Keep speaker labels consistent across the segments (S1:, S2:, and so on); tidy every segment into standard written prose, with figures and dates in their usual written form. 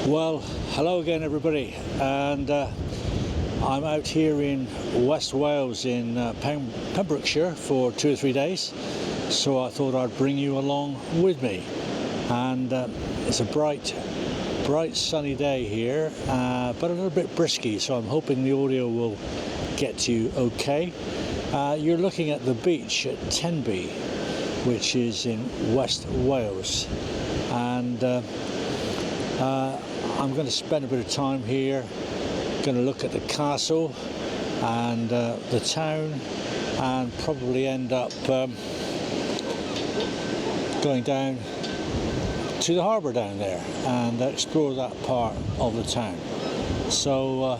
S1: Well, hello again everybody, and I'm out here in West Wales in Pembrokeshire for 2 or 3 days, so I thought I'd bring you along with me. And it's a bright sunny day here, but a little bit brisky, so I'm hoping the audio will get to you okay. You're looking at the beach at Tenby, which is in West Wales, and I'm going to spend a bit of time here, going to look at the castle and the town, and probably end up going down to the harbour down there and explore that part of the town. So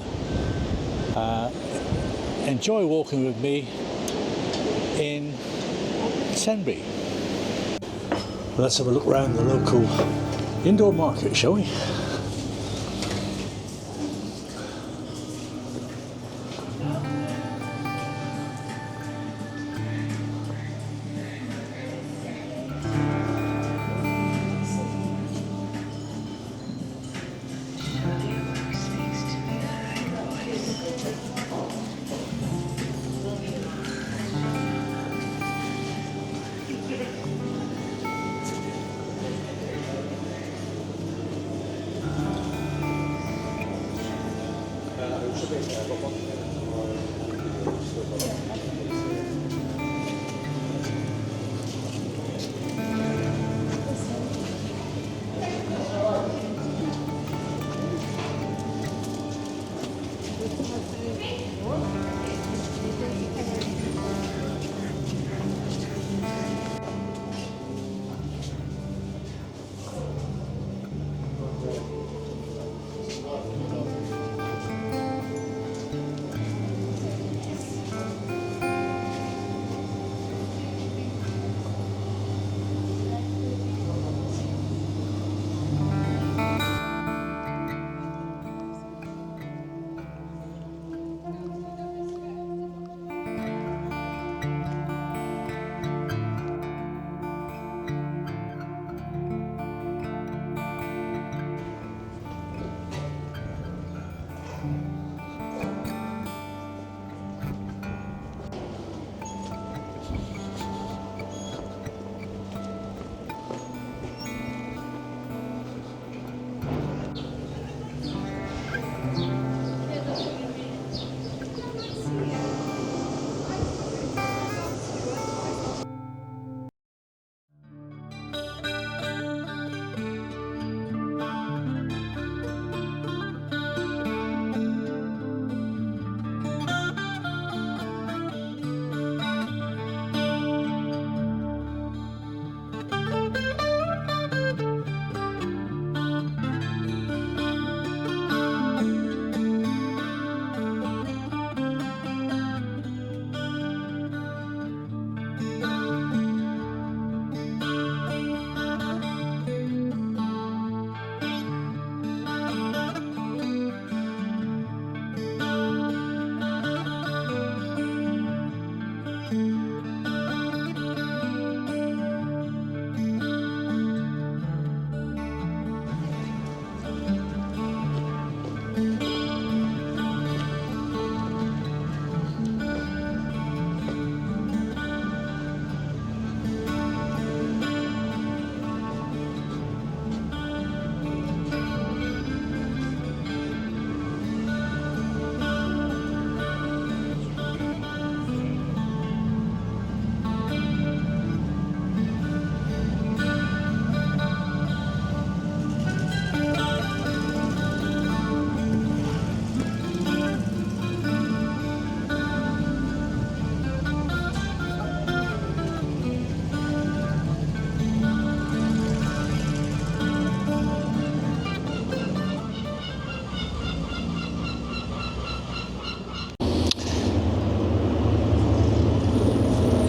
S1: enjoy walking with me in Tenby. Let's have a look around the local indoor market, shall we?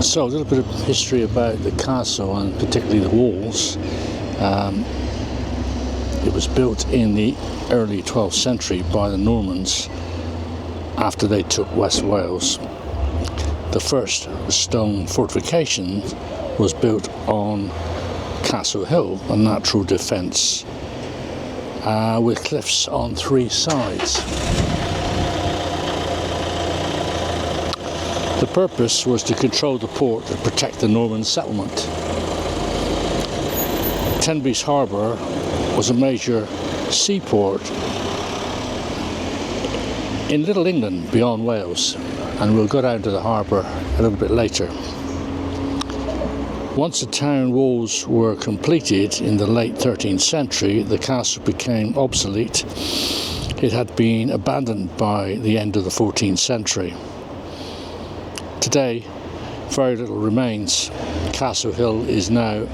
S1: So a little bit of history about the castle, and particularly the walls. It was built in the early 12th century by the Normans after they took West Wales. The first stone fortification was built on Castle Hill, a natural defence with cliffs on 3 sides. The purpose was to control the port and protect the Norman settlement. Tenby's harbour was a major seaport in Little England beyond Wales, and we'll go down to the harbour a little bit later. Once the town walls were completed in the late 13th century, the castle became obsolete. It had been abandoned by the end of the 14th century. Today, very little remains. Castle Hill is now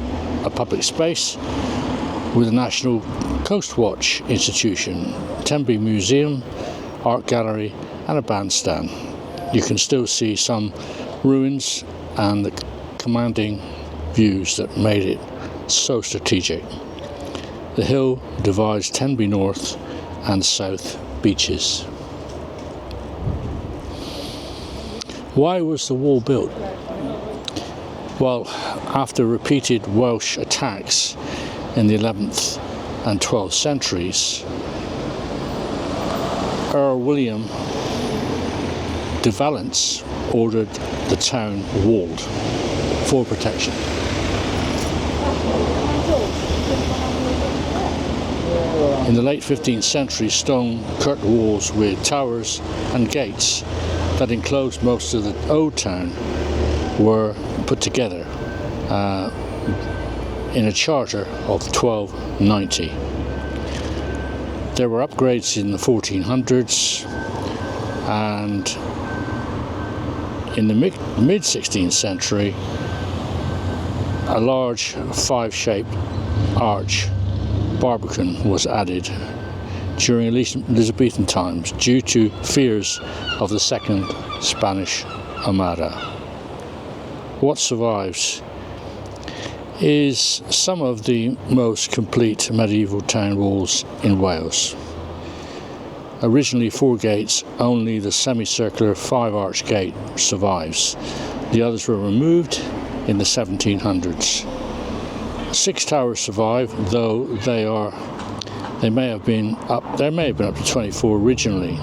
S1: a public space with a National Coast Watch institution, Tenby Museum, art gallery and a bandstand. You can still see some ruins and the commanding views that made it so strategic. The hill divides Tenby North and South beaches. Why was the wall built? Well, after repeated Welsh attacks in the 11th and 12th centuries, Earl William de Valence ordered the town walled for protection. In the late 15th century, stone curtain walls with towers and gates that enclosed most of the old town were put together in a charter of 1290. There were upgrades in the 1400s, and in the mid-16th century, a large 5-shaped arch barbican was added during Elizabethan times due to fears of the Second Spanish Armada. What survives is some of the most complete medieval town walls in Wales. Originally 4 gates, only the semicircular 5-arch gate survives. The others were removed in the 1700s. 6 towers survive, though there may have been up to 24 originally.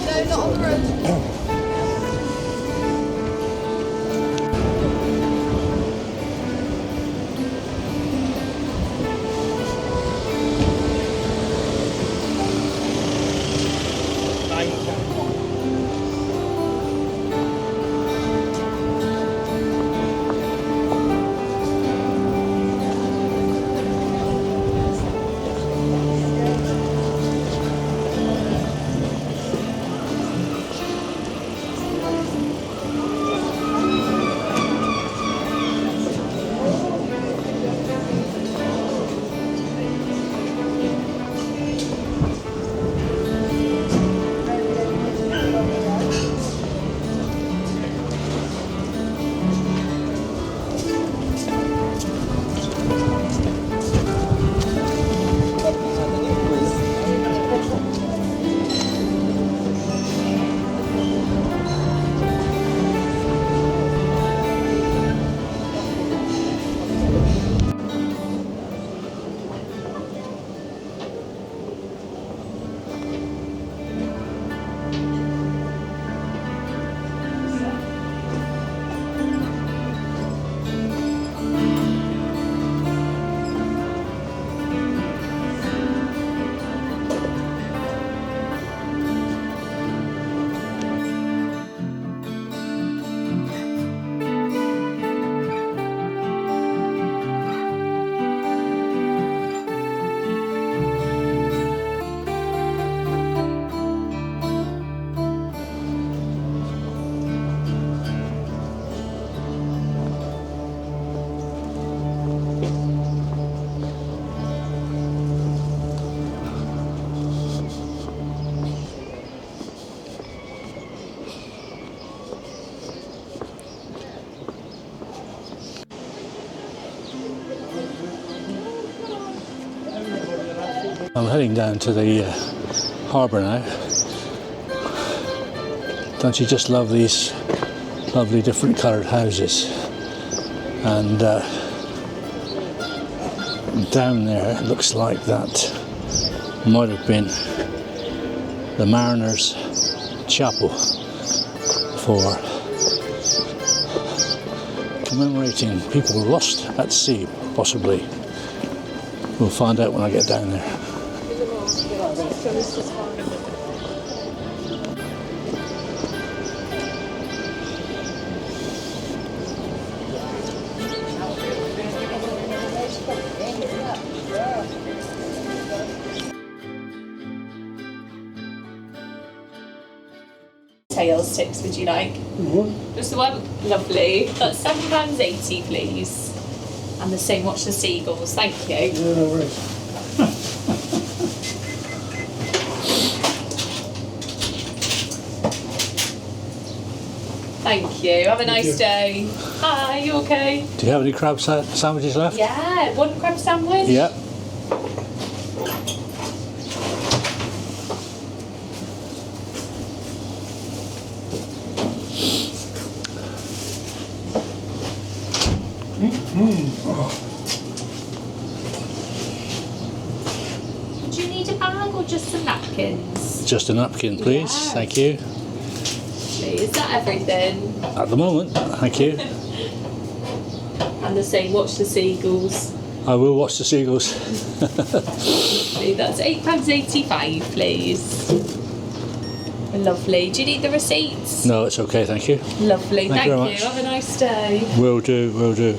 S2: No, not on the road.
S1: I'm heading down to the harbour now. Don't you just love these lovely different coloured houses? And down there it looks like that might have been the Mariners' Chapel for commemorating people lost at sea, possibly. We'll find out when I get down there.
S3: Tail sticks, would you like? Just the one? Lovely. That's £7.80, please. And the same, watch the seagulls. Thank you.
S4: Yeah, no worries.
S3: Thank you. Have a nice day. Hi, you okay?
S1: Do you have any crab sandwiches left?
S3: Yeah, one crab sandwich?
S1: Yeah.
S3: Do you need a bag or just some napkins?
S1: Just a napkin, please.
S3: Yes.
S1: Thank you.
S3: Is that everything?
S1: At the moment, thank you.
S3: And the same, watch the seagulls.
S1: I will watch the seagulls.
S3: That's £8.85, please. Lovely. Do you need the receipts?
S1: No, it's okay, thank you.
S3: Lovely.
S1: Thank you very
S3: Thank
S1: much.
S3: you. Have a nice day.
S1: Will do, will do.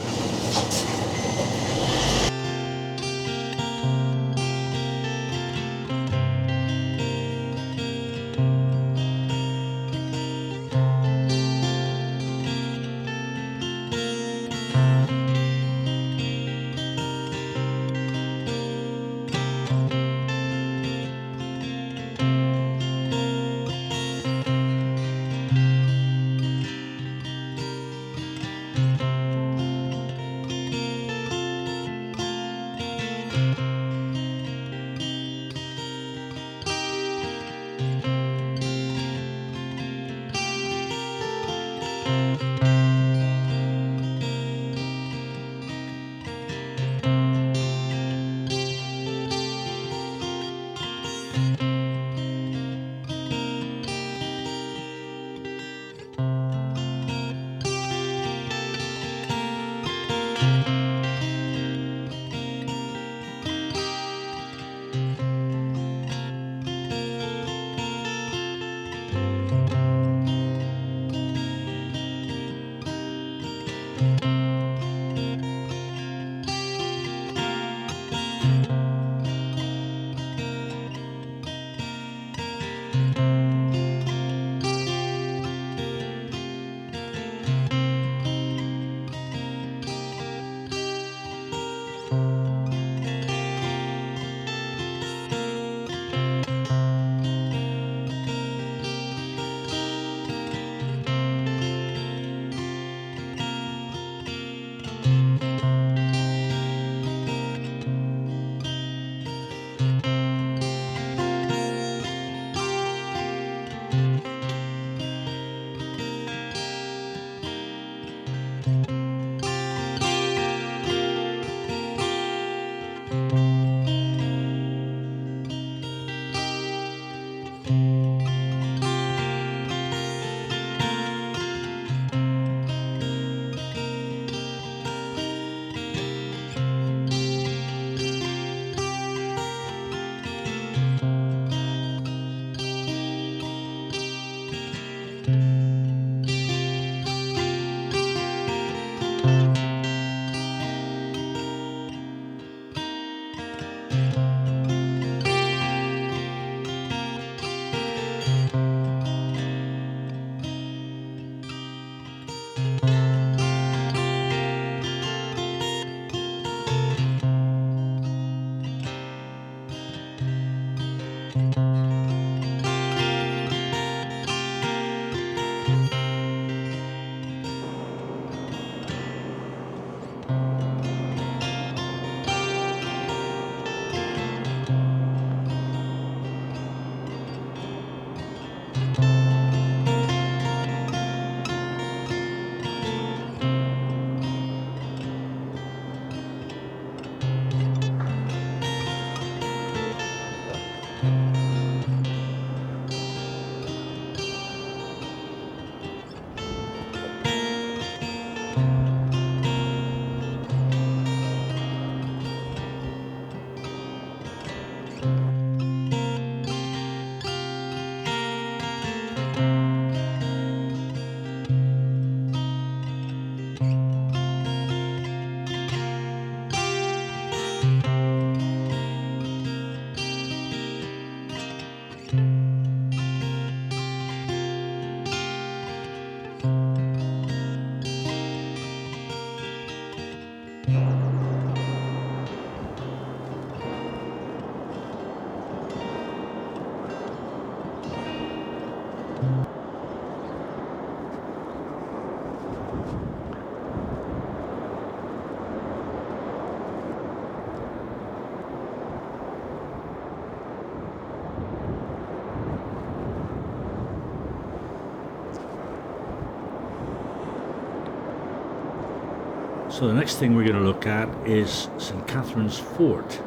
S1: So the next thing we're going to look at is St Catherine's Fort,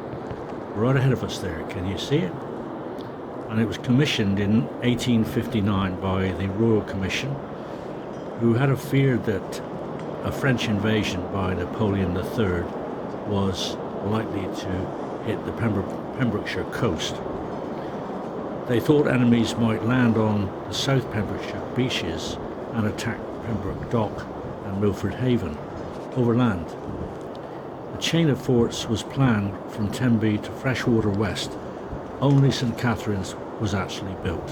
S1: right ahead of us there. Can you see it? And it was commissioned in 1859 by the Royal Commission, who had a fear that a French invasion by Napoleon III was likely to hit the Pembrokeshire coast. They thought enemies might land on the South Pembrokeshire beaches and attack Pembroke Dock and Milford Haven overland. A chain of forts was planned from Tenby to Freshwater West. Only St Catherine's was actually built.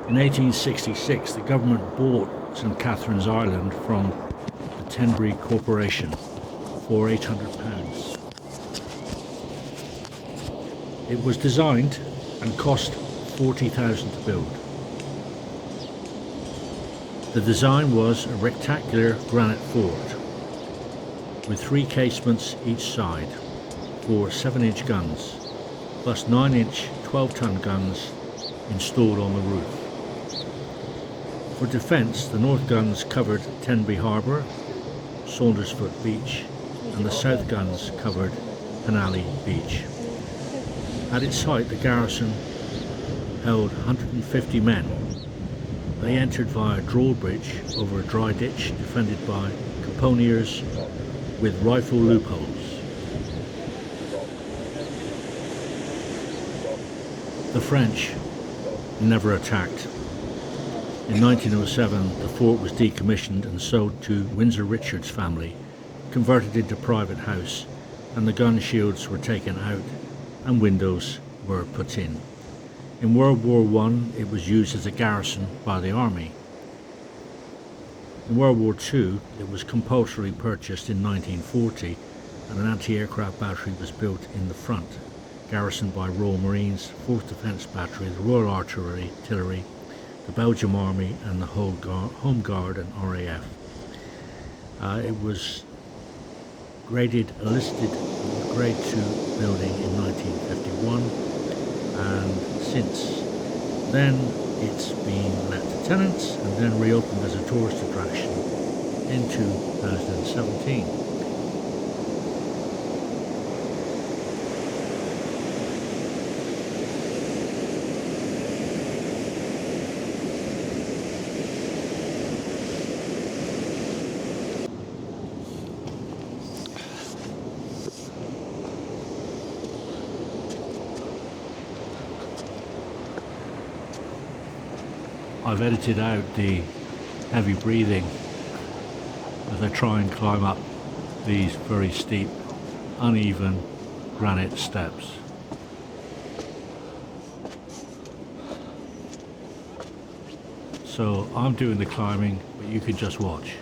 S1: In 1866, the government bought St Catherine's Island from the Tenby Corporation for £800. It was designed and cost £40,000 to build. The design was a rectangular granite fort with 3 casements each side for 7-inch guns, plus 9-inch 12-ton guns installed on the roof. For defence, the north guns covered Tenby Harbour, Saundersfoot Beach, and the south guns covered Penally Beach. At its height, the garrison held 150 men. They entered via a drawbridge over a dry ditch defended by caponniers with rifle loopholes. The French never attacked. In 1907, the fort was decommissioned and sold to Windsor Richards family, converted into private house, and the gun shields were taken out and windows were put in. In World War I, it was used as a garrison by the army. In World War II, it was compulsorily purchased in 1940, and an anti-aircraft battery was built in the front, garrisoned by Royal Marines, 4th Defence Battery, the Royal Artillery, the Belgium Army, and the Home Guard and RAF. It was graded a listed Grade 2 building in 1951, and since then it's been let to tenants and then reopened as a tourist attraction in 2017. I've edited out the heavy breathing as I try and climb up these very steep, uneven granite steps. So I'm doing the climbing, but you can just watch.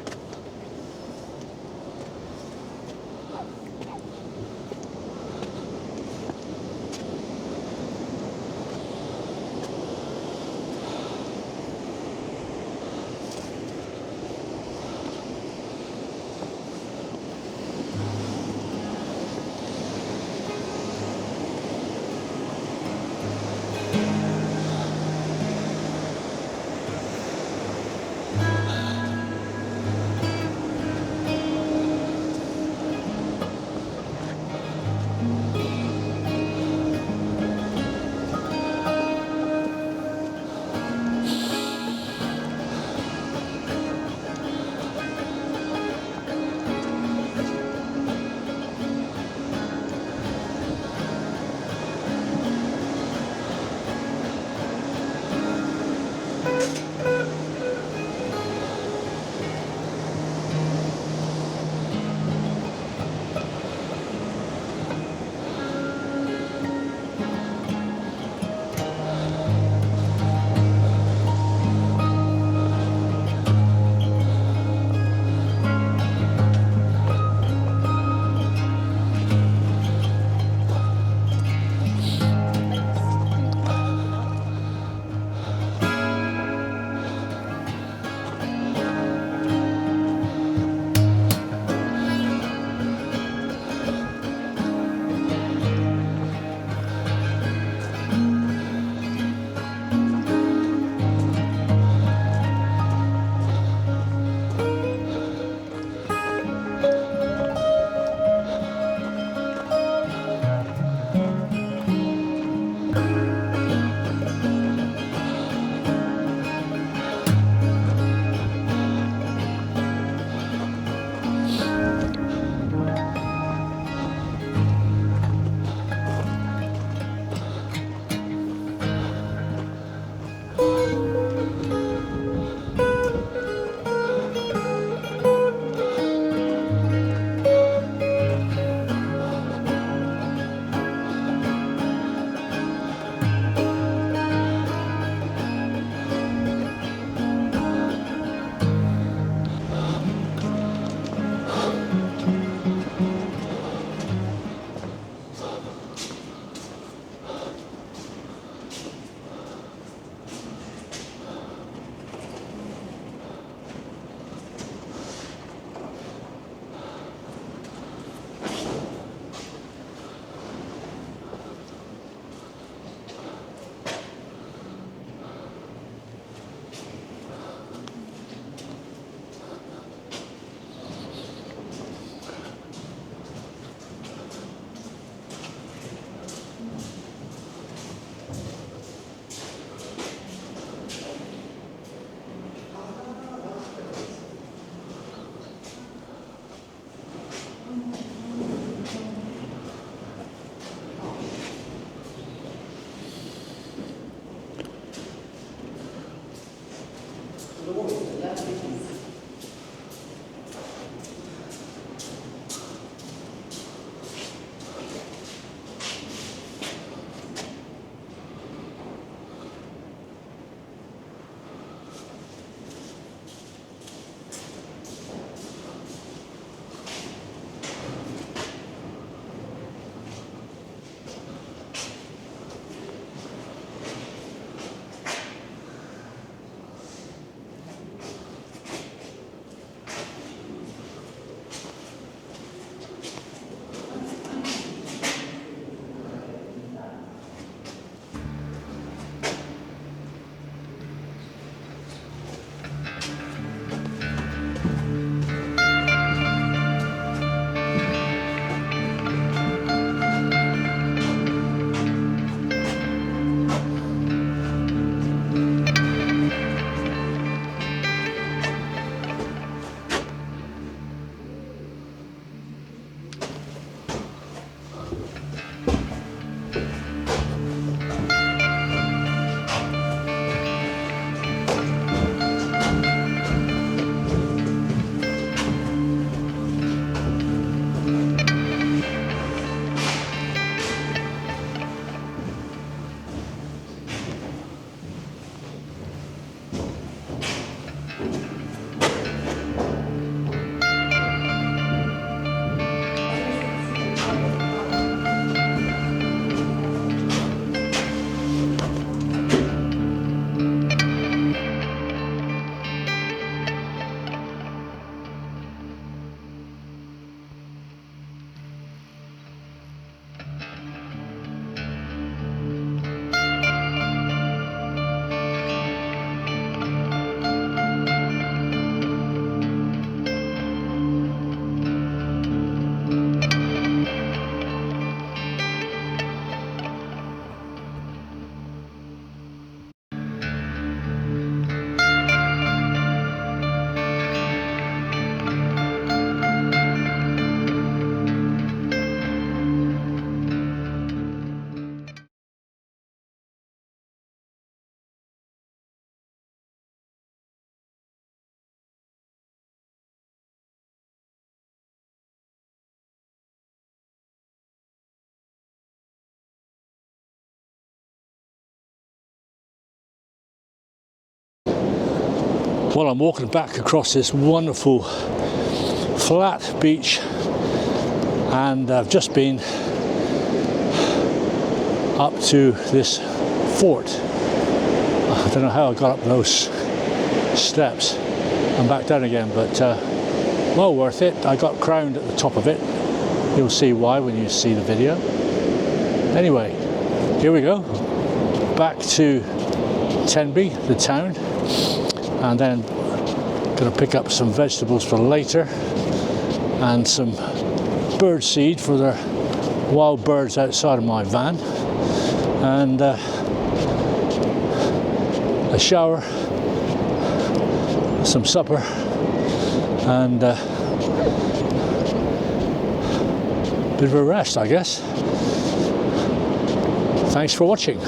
S1: Well, I'm walking back across this wonderful flat beach, and I've just been up to this fort. I don't know how I got up those steps and back down again, but well worth it. I got crowned at the top of it. You'll see why when you see the video. Anyway, here we go. Back to Tenby, the town, and then gonna pick up some vegetables for later and some bird seed for the wild birds outside of my van, and a shower, some supper, and a bit of a rest, I guess. Thanks for watching.